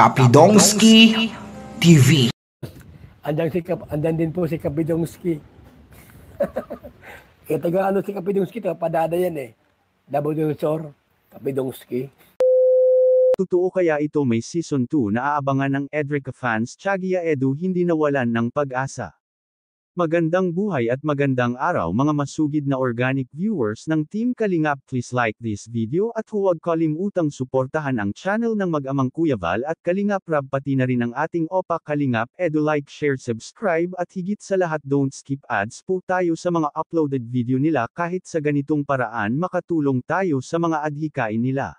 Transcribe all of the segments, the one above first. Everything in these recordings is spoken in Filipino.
Kapidongski TV. Andan din po si Kapidongski. Kaya taga si Kapidongski, taga Padada yan eh. Nabudunsor, Kapidongski. Totoo kaya ito may season 2 na aabangan ng Edrica fans? Tiagia Edu hindi nawalan ng pag-asa. Magandang buhay at magandang araw mga masugid na organic viewers ng Team Kalingap. Please like this video at huwag kalimutang suportahan ang channel ng mag-amang Kuya Val at Kalingap Rab, pati na rin ang ating Opa Kalingap Edu. Like, share, subscribe at higit sa lahat don't skip ads po tayo sa mga uploaded video nila. Kahit sa ganitong paraan makatulong tayo sa mga adhikain nila.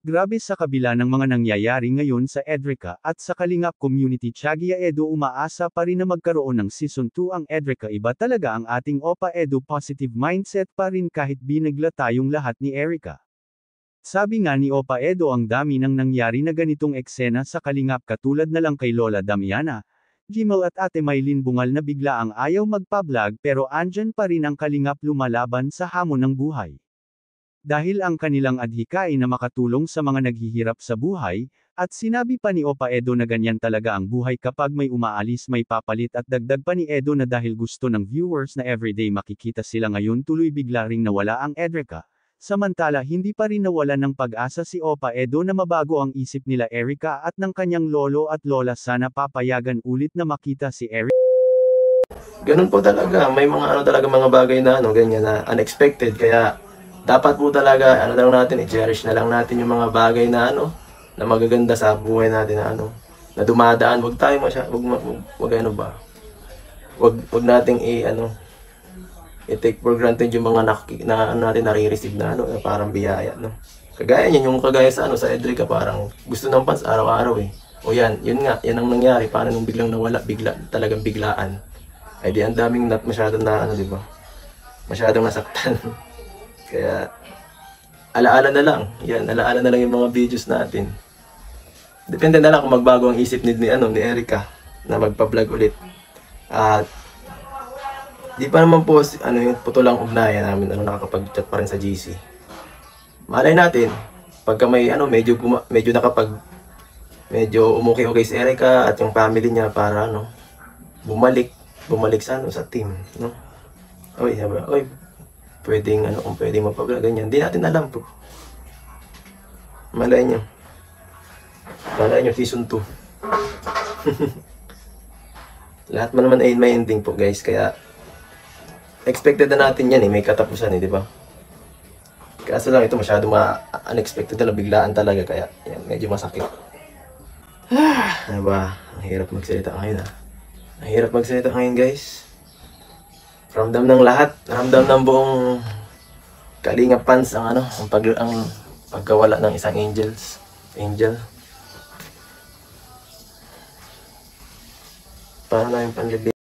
Grabe, sa kabila ng mga nangyayari ngayon sa Edrica at sa Kalingap community, Tiagia Edu umaasa pa rin na magkaroon ng season 2 ang Edrica. Iba talaga ang ating Opa Edu, positive mindset pa rin kahit binigla tayong lahat ni Erica. Sabi nga ni Opa Edu, ang dami nang nangyari na ganitong eksena sa Kalingap, katulad na lang kay Lola Damiana, Jimel at Ate Maylin Bungal na bigla ang ayaw magpa-vlog pero andyan pa rin ang Kalingap lumalaban sa hamon ng buhay. Dahil ang kanilang adhikain na makatulong sa mga naghihirap sa buhay, at sinabi pa ni Opa Edu na ganyan talaga ang buhay, kapag may umaalis may papalit, at dagdag pa ni Edu na dahil gusto ng viewers na everyday makikita sila ngayon, tuloy bigla ring nawala ang Edrica. Samantala hindi pa rin nawalan ng pag-asa si Opa Edu na mabago ang isip nila Erica at ng kanyang lolo at lola. Sana papayagan ulit na makita si Erica. Ganun po talaga, may mga talaga mga bagay na ganyan na unexpected, kaya dapat po talaga, lang natin, i-cherish na lang natin yung mga bagay na na magaganda sa buhay natin na na dumadaan. Wag tayo wag nating i-take for granted yung mga natin nare-receive na na parang biyaya, Kagaya niyan, yung kagaya sa sa Edrica, parang gusto ng fans araw-araw eh. O yan nga, yan ang nangyari, parang nung biglang nawala, talagang biglaan. Ay di ang daming masyadong na di ba? Masyadong nasaktan. Kaya, alaala na lang. Yan, alaala na lang yung mga videos natin. Depende na lang kung magbago ang isip ni Erica na magpa-vlog ulit. At, di pa naman po, yung putulang ugnayan namin, nakakapag-chat pa rin sa GC. Malay natin, pagka may, medyo umuki-okay si Erica at yung family niya para, bumalik sa team, Oy, pwedeng kung pwedeng mapag ganyan, hindi natin alam po. Malay nyo season 2. Lahat man naman ay may ending po guys, kaya expected na natin yan may katapusan di ba? Kaso lang ito masyado unexpected na biglaan talaga, kaya yan, medyo masakit. Diba? Ang hirap magsalita ngayon Ang hirap magsalita ngayon guys. Ramdam ng lahat, ramdam ng buong Kalingap fans ang pagkawala ng isang angel. Paano na yung panlibig?